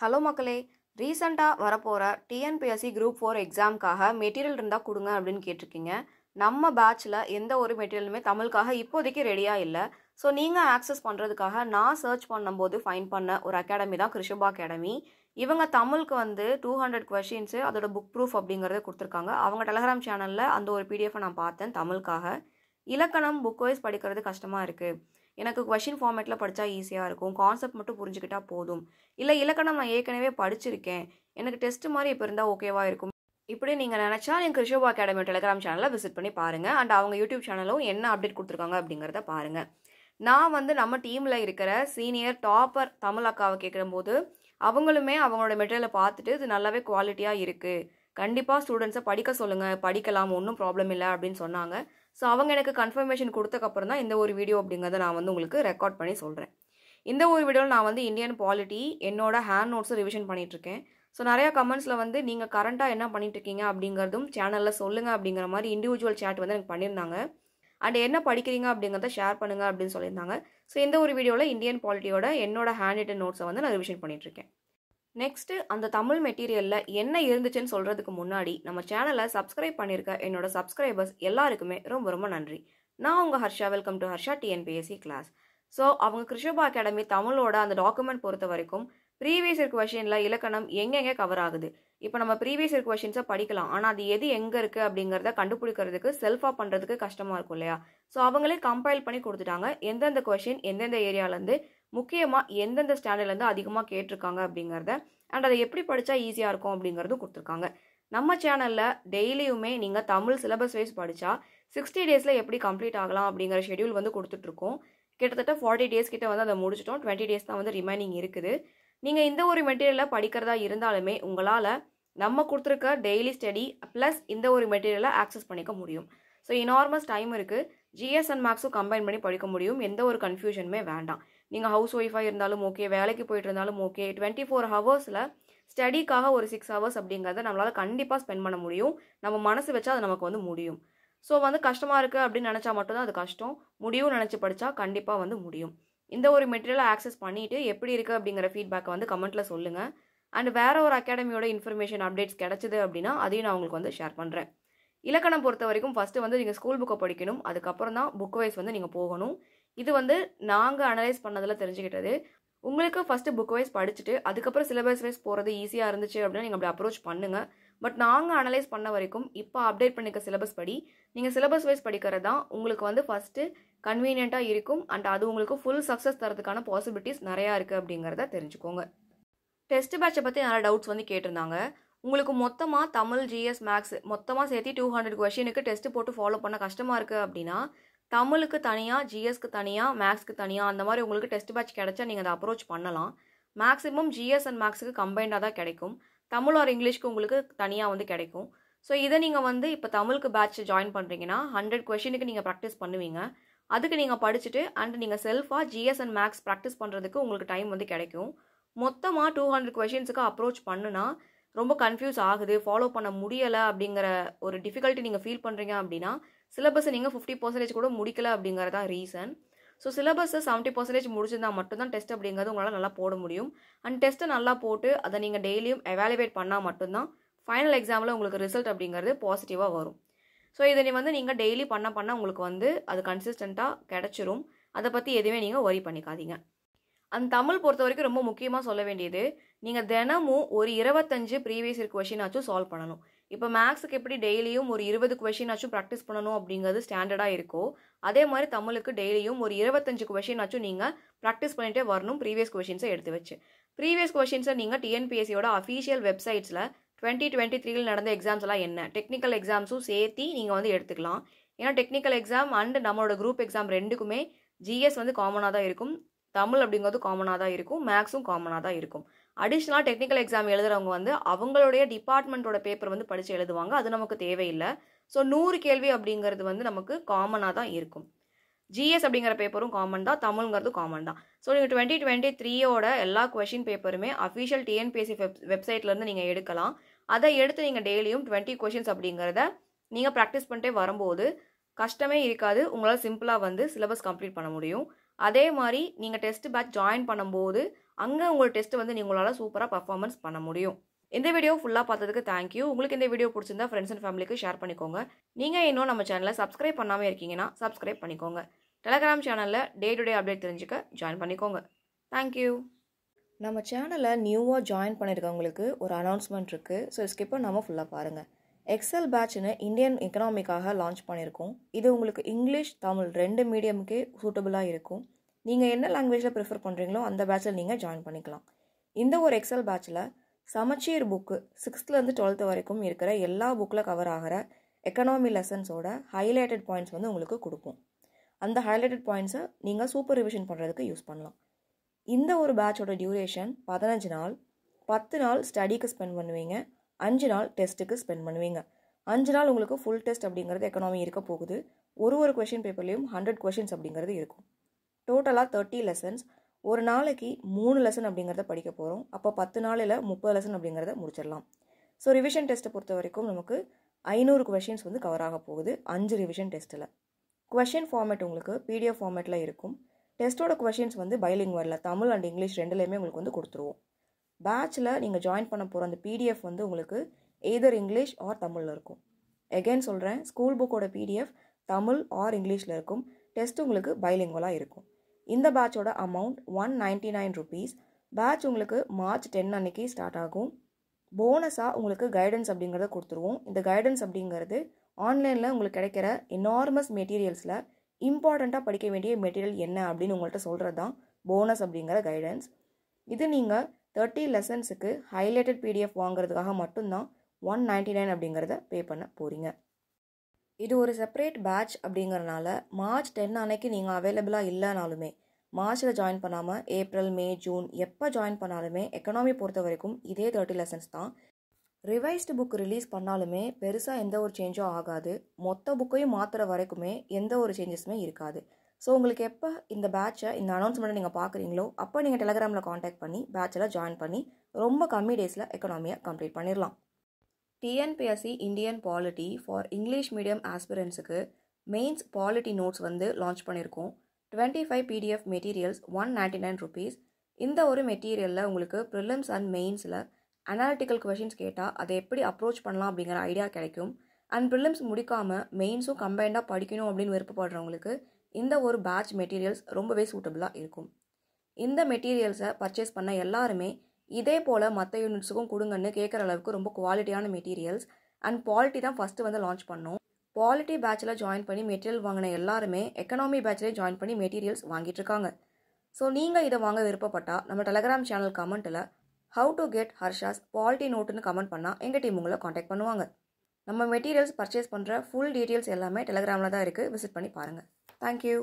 Hello மக்களே, ரீசெண்டாக வரப்போகிற டிஎன்பிஎஸ்சி குரூப் 4 எக்ஸாமுக்காக மெட்டீரியல் இருந்தால் கொடுங்க அப்படின்னு கேட்டிருக்கீங்க. நம்ம பேட்சில் எந்த ஒரு மெட்டீரியலுமே தமிழுக்காக இப்போதைக்கு ரெடியாக இல்லை. ஸோ நீங்கள் ஆக்சஸ் பண்ணுறதுக்காக நான் சர்ச் பண்ணும்போது ஃபைன் பண்ண ஒரு அகாடமி தான் கிருஷபா அகாடமி. இவங்க தமிழுக்கு 200 கொஷின்ஸு அதோட புக் ப்ரூஃப் அப்படிங்கிறத கொடுத்துருக்காங்க. அவங்க டெலகிராம் சேனலில் அந்த ஒரு பிடிஎஃபை நான் பார்த்தேன் தமிழுக்காக. இலக்கணம் புக் வைஸ் படிக்கிறது கஷ்டமாக இருக்குது, எனக்கு கொஷின் ஃபார்மேட்டில் படித்தா ஈஸியாக இருக்கும், கான்செப்ட் மட்டும் புரிஞ்சுக்கிட்டா போதும், இல்லை இலக்கணம் நான் ஏற்கனவே படிச்சிருக்கேன், எனக்கு டெஸ்ட் மாதிரி இப்போ இருந்தால் ஓகேவாக இருக்கும், இப்படி நீங்கள் நினச்சா நீங்கள் கிருஷபா அகாடமி டெலகிராம் சேனலை விசிட் பண்ணி பாருங்கள். அண்ட் அவங்க யூடியூப் சேனலும் என்ன அப்டேட் கொடுத்துருக்காங்க அப்படிங்கிறத பாருங்கள். நான் நம்ம டீமில் இருக்கிற சீனியர் டாப்பர் தமிழ் அக்காவை கேட்கும்போது அவங்களுமே அவங்களோட மெட்டீரியலை பார்த்துட்டு இது நல்லாவே குவாலிட்டியாக இருக்குது, கண்டிப்பாக ஸ்டூடெண்ட்ஸை படிக்க சொல்லுங்கள், படிக்கலாம், ஒன்றும் ப்ராப்ளம் இல்லை அப்படின்னு சொன்னாங்க. ஸோ அவங்க எனக்கு கன்ஃபர்மேஷன் கொடுத்தக்கப்புறம் தான் இந்த ஒரு வீடியோ அப்படிங்கிறத நான் உங்களுக்கு ரெக்கார்ட் பண்ணி சொல்கிறேன். இந்த ஒரு வீடியோவில் நான் இந்தியன் பாலிட்டி என்னோட ஹேண்ட் நோட்ஸை ரிவிஷன் பண்ணிகிட்ருக்கேன். ஸோ நிறையா கமெண்ட்ஸில் நீங்கள் கரண்ட்டாக என்ன பண்ணிட்டுருக்கீங்க அப்படிங்கிறதும் சேனலில் சொல்லுங்கள் அப்படிங்கிற மாதிரி இண்டிவிஜுவல் சேட் எனக்கு பண்ணியிருந்தாங்க. அண்ட் என்ன படிக்கிறீங்க அப்படிங்கிறத ஷேர் பண்ணுங்கள் அப்படின்னு சொல்லியிருந்தாங்க. ஸோ இந்த ஒரு வீடியோவில் இந்தியன் பாலிட்டியோட என்னோட ஹேண்ட் ரிட்டன் நோட்ஸை நான் ரிவிஷன் பண்ணிகிட்ருக்கேன். நெக்ஸ்ட்டு அந்த தமிழ் மெட்டீரியலில் என்ன இருந்துச்சுன்னு சொல்கிறதுக்கு முன்னாடி நம்ம சேனலை சப்ஸ்கிரைப் பண்ணியிருக்க என்னோட சப்ஸ்கிரைபர்ஸ் எல்லாருக்குமே ரொம்ப ரொம்ப நன்றி. நான் உங்கள் Harsha, welcome to Harsha TNPSC class. So அவங்க கிருஷபா அகாடமி தமிழோட அந்த டாக்குமெண்ட் பொறுத்த வரைக்கும் ப்ரீவியஸ் இயர் கொஷினில் இலக்கணம் எங்கெங்கே கவர் ஆகுது. இப்போ நம்ம ப்ரீவியஸ் இயர் கொஷின்ஸை படிக்கலாம், ஆனால் அது எது எங்கே இருக்குது அப்படிங்கிறத கண்டுபிடிக்கிறதுக்கு செல்ஃபாக பண்ணுறதுக்கு கஷ்டமாக இருக்கும் இல்லையா. ஸோ அவங்களே கம்பைல் பண்ணி கொடுத்துட்டாங்க, எந்தெந்த கொஷின் எந்தெந்த ஏரியாவிலேருந்து முக்கியமாக எந்தெந்த ஸ்டாண்டர்ட்லேருந்து அதிகமாக கேட்டிருக்காங்க அப்படிங்கிறத, அண்ட் அதை எப்படி படித்தா ஈஸியாக இருக்கும் அப்படிங்கிறதும் கொடுத்துருக்காங்க. நம்ம சேனலில் டெய்லியுமே நீங்கள் தமிழ் சிலபஸ் வைஸ் படித்தா 60 டேஸில் எப்படி கம்ப்ளீட் ஆகலாம் அப்படிங்கிற ஷெடியூல் கொடுத்துட்ருக்கோம். கிட்டத்தட்ட 40 டேஸ் கிட்ட அதை முடிச்சிட்டோம், 20 டேஸ் தான் ரிமைனிங் இருக்குது. நீங்கள் இந்த ஒரு மெட்டீரியலை படிக்கிறதா இருந்தாலுமே உங்களால் நம்ம கொடுத்துருக்க டெய்லி ஸ்டடி ப்ளஸ் இந்த ஒரு மெட்டீரியலை ஆக்சஸ் பண்ணிக்க முடியும். ஸோ இனார்மஸ் டைம் இருக்குது, ஜிஎஸ் அண்ட் மேக்ஸும் கம்பைன் பண்ணி படிக்க முடியும், எந்த ஒரு கன்ஃபியூஷனுமே வேண்டாம். நீங்கள் ஹவுஸ் ஒய்ஃபாக இருந்தாலும் ஓகே, வேலைக்கு போயிட்டு இருந்தாலும் ஓகே, 24 ஹவர்ஸில் ஸ்டடிக்காக ஒரு 6 ஹவர்ஸ் அப்படிங்கிறத நம்மளால் கண்டிப்பாக ஸ்பெண்ட் பண்ண முடியும். நம்ம மனசு வச்சா அது நமக்கு முடியும். ஸோ கஷ்டமாக இருக்குது அப்படின்னு நினச்சா மட்டும்தான் அது கஷ்டம், முடியும்னு நினச்சி படித்தா கண்டிப்பாக முடியும். இந்த ஒரு மெட்டீரியலை ஆக்சஸ் பண்ணிவிட்டு எப்படி இருக்குது அப்படிங்கிற ஃபீட்பேக்கை கமெண்ட்டில் சொல்லுங்கள். அண்ட் வேறு ஒரு அகாடமியோட இன்ஃபர்மேஷன் அப்டேட்ஸ் கிடச்சிது அப்படின்னா அதையும் நான் உங்களுக்கு ஷேர் பண்ணுறேன். இலக்கணம் பொறுத்த வரைக்கும் ஃபஸ்ட்டு நீங்கள் ஸ்கூல் புக்கை படிக்கணும், அதுக்கப்புறம் தான் புக் வைஸ் நீங்கள் போகணும். இது நாங்கள் அனலைஸ் பண்ணதில் தெரிஞ்சுக்கிட்டது. உங்களுக்கு ஃபஸ்ட்டு புக் வைஸ் படிச்சுட்டு அதுக்கப்புறம் சிலபஸ் வைஸ் போகிறது ஈஸியாக இருந்துச்சு அப்படின்னா நீங்கள் அப்படி அப்ரோச் பண்ணுங்கள். பட் நாங்கள் அனலைஸ் பண்ண வரைக்கும் இப்போ அப்டேட் பண்ணிக்க சிலபஸ் படி நீங்கள் சிலபஸ் வைஸ் படிக்கிறது தான் உங்களுக்கு ஃபஸ்ட்டு கன்வீனியண்ட்டாக இருக்கும். அண்ட் அது உங்களுக்கு ஃபுல் சக்ஸஸ் தரதுக்கான பாசிபிலிட்டிஸ் நிறையா இருக்குது அப்படிங்கிறத தெரிஞ்சுக்கோங்க. டெஸ்ட் பேட்சை பற்றி நிறைய டவுட்ஸ் கேட்டிருந்தாங்க. உங்களுக்கு மொத்தமாக தமிழ், ஜிஎஸ், மேக்ஸ் மொத்தமாக சேர்த்து 200 கொஷினுக்கு டெஸ்ட் போட்டு ஃபாலோ பண்ண கஷ்டமாக இருக்குது அப்படின்னா தமிழுக்கு தனியாக, ஜிஎஸ்க்கு தனியாக, மேக்ஸ்க்கு தனியாக அந்த மாதிரி உங்களுக்கு டெஸ்ட் பேட்ச் கிடைச்சா நீங்கள் அதை அப்ரோச் பண்ணலாம். மேக்ஸிமம் ஜிஎஸ் அண்ட் மேக்ஸுக்கு கம்பைண்டாக தான் கிடைக்கும், தமிழ் ஆர் இங்கிலீஷ்க்கு உங்களுக்கு தனியாக கிடைக்கும். ஸோ இதை நீங்கள் இப்போ தமிழுக்கு பேட்ச் ஜாயின் பண்ணுறீங்கன்னா 100 கொஷினுக்கு நீங்கள் ப்ராக்டிஸ் பண்ணுவீங்க. அதுக்கு நீங்கள் படிச்சுட்டு அண்ட் நீங்கள் செல்ஃபாக ஜிஎஸ் அண்ட் மேக்ஸ் ப்ராக்டிஸ் பண்ணுறதுக்கு உங்களுக்கு டைம் கிடைக்கும். மொத்தமாக 200 கொஷின்ஸுக்கு அப்ரோச் பண்ணுனா ரொம்ப கன்ஃபியூஸ் ஆகுது, ஃபாலோ பண்ண முடியலை அப்படிங்கிற ஒரு டிஃபிகல்ட்டி நீங்கள் ஃபீல் பண்ணுறீங்க அப்படின்னா சிலபஸை நீங்கள் 50% கூட முடிக்கலை அப்படிங்கிறது தான் ரீசன். ஸோ சிலபஸை 70% முடிச்சிருந்தால் மட்டும்தான் டெஸ்ட் அப்படிங்கிறது உங்களால் நல்லா போட முடியும். அண்ட் டெஸ்ட்டை நல்லா போட்டு அதை நீங்கள் டெய்லியும் எவாலுவேட் பண்ணால் மட்டும்தான் ஃபைனல் எக்ஸாமில் உங்களுக்கு ரிசல்ட் அப்படிங்கிறது பாசிட்டிவாக வரும். ஸோ இதை நீங்கள் டெய்லி பண்ண உங்களுக்கு அது கன்சிஸ்டண்ட்டாக கிடச்சிரும். அதை பற்றி எதுவுமே நீங்கள் ஒரி பண்ணிக்காதீங்க. அந்த தமிழ் பொறுத்த வரைக்கும் ரொம்ப முக்கியமாக சொல்ல வேண்டியது, நீங்கள் தினமும் ஒரு 25 ப்ரீவியஸ் இயர் கொஷின் ஆச்சும் சால்வ் பண்ணணும். இப்போ மேக்ஸுக்கு எப்படி டெய்லியும் ஒரு 20 கொஷின் ஆச்சும் ப்ராக்டிஸ் பண்ணணும் அப்படிங்கிறது ஸ்டாண்டர்டாக இருக்கோ, அதே மாதிரி தமிழுக்கு டெய்லியும் ஒரு 25 கொஷின் ஆச்சும் நீங்கள் ப்ராக்டிஸ் பண்ணிகிட்டே வரணும். ப்ரீவியஸ் கொஷின்ஸை எடுத்து வச்சு ப்ரீவியஸ் கொஷின்ஸை நீங்கள் டிஎன்பிஎஸ்சியோட அஃபீஷியல் வெப்சைட்ஸில் 2023 நடந்த எக்ஸாம்ஸ் எல்லாம் என்ன, டெக்னிக்கல் எக்ஸாம்ஸும் சேர்த்து நீங்கள் எடுத்துக்கலாம். ஏன்னா டெக்னிக்கல் எக்ஸாம் அண்ட் நம்மளோட குரூப் எக்ஸாம் ரெண்டுக்குமே ஜிஎஸ் காமனாக தான் இருக்கும், தமிழ் அப்படிங்கிறது காமனாக தான் இருக்கும், மேக்ஸும் காமனாக தான் இருக்கும். அடிஷ்னலாக டெக்னிக்கல் எக்ஸாம் எழுதுறவங்க அவங்களுடைய டிபார்ட்மெண்ட்டோட பேப்பர் படித்து எழுதுவாங்க, அது நமக்கு தேவையில்லை. ஸோ 100 கேள்வி அப்படிங்கிறது நமக்கு காமனாக தான் இருக்கும். ஜிஎஸ் அப்படிங்கிற பேப்பரும் காமன் தான், தமிழ்ங்கிறது காமன் தான். ஸோ நீங்கள் 2023 எல்லா கொஷின் பேப்பருமே அஃபிஷியல் டிஎன்பிஎஸ்சி வெப்சைட்லேருந்து நீங்கள் எடுக்கலாம். அதை எடுத்து நீங்கள் டெய்லியும் 20 கொஷின்ஸ் அப்படிங்கிறத நீங்கள் ப்ராக்டிஸ் பண்ணிட்டே வரும்போது கஷ்டமே இருக்காது, உங்களால் சிம்பிளாக சிலபஸ் கம்ப்ளீட் பண்ண முடியும். அதே மாதிரி நீங்கள் டெஸ்ட் பேட்ச் ஜாயின் பண்ணும்போது அங்கே உங்களோட டெஸ்ட் வந்து உங்களால் சூப்பராக பர்ஃபார்மன்ஸ் பண்ண முடியும். இந்த வீடியோ ஃபுல்லாக பார்த்ததுக்கு தேங்க்யூ. உங்களுக்கு இந்த வீடியோ பிடிச்சிருந்தா ஃப்ரெண்ட்ஸ் அண்ட் ஃபேமிலிக்கு ஷேர் பண்ணிக்கோங்க. நீங்கள் இன்னும் நம்ம சேனலை சப்ஸ்கிரைப் பண்ணாமல் இருக்கீங்கன்னா சப்ஸ்கிரைப் பண்ணிக்கோங்க. டெலகிராம் சேனலில் டே டு டே அப்டேட் தெரிஞ்சுக்க ஜாயின் பண்ணிக்கோங்க. தேங்க்யூ. நம்ம சேனலை நியூவாக ஜாயின் பண்ணியிருக்கவங்களுக்கு ஒரு அனௌன்ஸ்மெண்ட் இருக்குது. ஸோ ஸ்கிப் பண்ணாமல் ஃபுல்லாக பாருங்கள். எக்ஸல் பேட்ச்னு இந்தியன் எக்கனாமிக்காக லான்ச் பண்ணியிருக்கோம். இது உங்களுக்கு இங்கிலீஷ் தமிழ் 2 மீடியமுக்கே சூட்டபுளாக இருக்கும். நீங்கள் என்ன லாங்குவேஜில் ப்ரிஃபர் பண்ணுறீங்களோ அந்த பேட்சில் நீங்கள் ஜாயின் பண்ணிக்கலாம். இந்த ஒரு எக்ஸல் பேட்சில் சமச்சீர் புக்கு 6th-லேருந்து 12th வரைக்கும் இருக்கிற எல்லா புக்கில் கவர் ஆகிற எக்கனாமி லெசன்ஸோட ஹைலைட்டட் பாயிண்ட்ஸ் வந்து உங்களுக்கு கொடுப்போம். அந்த ஹைலைட்டட் பாயிண்ட்ஸை நீங்கள் சூப்பர் ரிவிஷன் பண்ணுறதுக்கு யூஸ் பண்ணலாம். இந்த ஒரு பேட்சோட டியூரேஷன் 15 நாள். 10 நாள் ஸ்டடிக்கு ஸ்பெண்ட் பண்ணுவீங்க, 5 நாள் டெஸ்ட்டுக்கு ஸ்பெண்ட் பண்ணுவீங்க. 5 நாள் உங்களுக்கு ஃபுல் டெஸ்ட் அப்படிங்கிறது எக்கனாமி இருக்க போகுது. ஒரு கொஷின் பேப்பர்லேயும் 100 கொஷின்ஸ் அப்படிங்கிறது இருக்கும். டோட்டலாக 30 லெசன்ஸ். ஒரு நாளைக்கு 3 லெசன் அப்படிங்கிறத படிக்க போகிறோம். அப்போ 10 நாளில் 30 லெசன் அப்படிங்கிறத முடிச்சிடலாம். ஸோ ரிவிஷன் டெஸ்ட்டை பொறுத்த வரைக்கும் நமக்கு 500 கொஷின்ஸ் வந்து கவர் ஆக போகுது 5 ரிவிஷன் டெஸ்ட்டில். கொஷின் ஃபார்மேட் உங்களுக்கு PDF ஃபார்மேட்டில் இருக்கும். டெஸ்ட்டோட கொஷின்ஸ் வந்து பைலிங்குவலில் தமிழ் அண்ட் இங்கிலீஷ் 2லேயுமே உங்களுக்கு வந்து கொடுத்துருவோம். பேட்சில் நீங்கள் ஜாயின் பண்ண போகிற அந்த PDF வந்து உங்களுக்கு எய்தர் இங்கிலீஷ் ஆர் தமிழில் இருக்கும். எகைன் சொல்கிறேன், ஸ்கூல் புக்கோட PDF தமிழ் ஆர் இங்கிலீஷில் இருக்கும். டெஸ்ட் உங்களுக்கு பைலிங்குவலாக இருக்கும். இந்த பேட்சோட அமௌண்ட் 199 rupees. பேட்ச் உங்களுக்கு March 10 அன்னைக்கு ஸ்டார்ட் ஆகும். போனஸாக உங்களுக்கு கைடன்ஸ் அப்படிங்கிறத கொடுத்துருவோம். இந்த கைடன்ஸ் அப்படிங்கிறது ஆன்லைனில் உங்களுக்கு கிடைக்கிற எனார்மஸ் மெட்டீரியல்ஸில் இம்பார்ட்டண்ட்டாக படிக்க வேண்டிய மெட்டீரியல் என்ன அப்படின்னு உங்கள்கிட்ட சொல்கிறது தான் போனஸ் அப்படிங்கிற கைடன்ஸ். இது நீங்கள் 30 லெசன்ஸுக்கு ஹைலைட்டட் PDF வாங்குறதுக்காக மட்டும்தான் 199 அப்படிங்கிறத பே பண்ண போகிறீங்க. இது ஒரு செப்பரேட் பேட்ச் அப்படிங்கிறனால March 10 அன்னைக்கு நீங்கள் அவைலபிளாக இல்லைனாலுமே மார்ச்சில் ஜாயின் பண்ணாமல் ஏப்ரல் மே ஜூன் எப்போ ஜாயின் பண்ணாலுமே எக்கனாமி பொறுத்த வரைக்கும் இதே 30 லெசன்ஸ் தான். ரிவைஸ்டு புக் ரிலீஸ் பண்ணாலுமே பெருசாக எந்த ஒரு சேஞ்சும் ஆகாது. மொத்த புக்கையும் மாற்றுற வரைக்குமே எந்த ஒரு சேஞ்சஸுமே இருக்காது. ஸோ உங்களுக்கு எப்போ இந்த பேட்சை இந்த அனௌன்ஸ்மெண்ட்டை நீங்கள் பார்க்குறீங்களோ அப்போ நீங்கள் டெலகிராமில் காண்டாக்ட் பண்ணி பேட்சில் ஜாயின் பண்ணி ரொம்ப கம்மி டேஸில் எக்கனாமியை கம்ப்ளீட் பண்ணிடலாம். TNPSC Indian polity for English medium ஆஸ்பிரன்ஸுக்கு மெயின்ஸ் பாலிட்டி நோட்ஸ் வந்து லான்ச் பண்ணியிருக்கோம். 25 PDF மெட்டீரியல்ஸ் 199 rupees. இந்த ஒரு மெட்டீரியலில் உங்களுக்கு ப்ரிலிம்ஸ் அண்ட் மெயின்ஸில் அனாலிட்டிக்கல் கொஷின்ஸ் கேட்டால் அதை எப்படி அப்ரோச் பண்ணலாம் அப்படிங்கிற ஐடியா கிடைக்கும். அண்ட் ப்ரிலிம்ஸ் முடிக்காமல் மெயின்ஸும் கம்பைண்டாக படிக்கணும் அப்படின்னு விருப்பப்படுறவங்களுக்கு இந்த ஒரு பேட்ச் மெட்டீரியல்ஸ் ரொம்பவே சூட்டபுளாக இருக்கும். இந்த மெட்டீரியல்ஸை பர்ச்சேஸ் பண்ண எல்லாருமே இதே போல் மற்ற யூனிட்ஸுக்கும் கொடுங்கன்னு கேட்குற அளவுக்கு ரொம்ப குவாலிட்டியான மெட்டீரியல்ஸ். அண்ட் பாலிட்டி தான் ஃபஸ்ட்டு வந்து லான்ச் பண்ணோம். பாலிட்டி பேட்சில் ஜாயின் பண்ணி மெட்டீரியல் வாங்கின எல்லாருமே எக்கனாமி பேட்சில் ஜாயின் பண்ணி மெட்டீரியல்ஸ் வாங்கிட்டு இருக்காங்க. ஸோ நீங்கள் இதை வாங்க விருப்பப்பட்டால் நம்ம டெலகிராம் சேனல் கமெண்ட்டில் how to get Harsha's polity நோட்டுன்னு கமெண்ட் பண்ணால் எங்கள் டீம் உங்களை காண்டாக்ட் பண்ணுவாங்க. நம்ம மெட்டீரியல்ஸ் பர்ச்சேஸ் பண்ணுற ஃபுல் டீட்டெயில்ஸ் எல்லாமே டெலகிராமில் தான் இருக்குது. விசிட் பண்ணி பாருங்கள். தேங்க்யூ.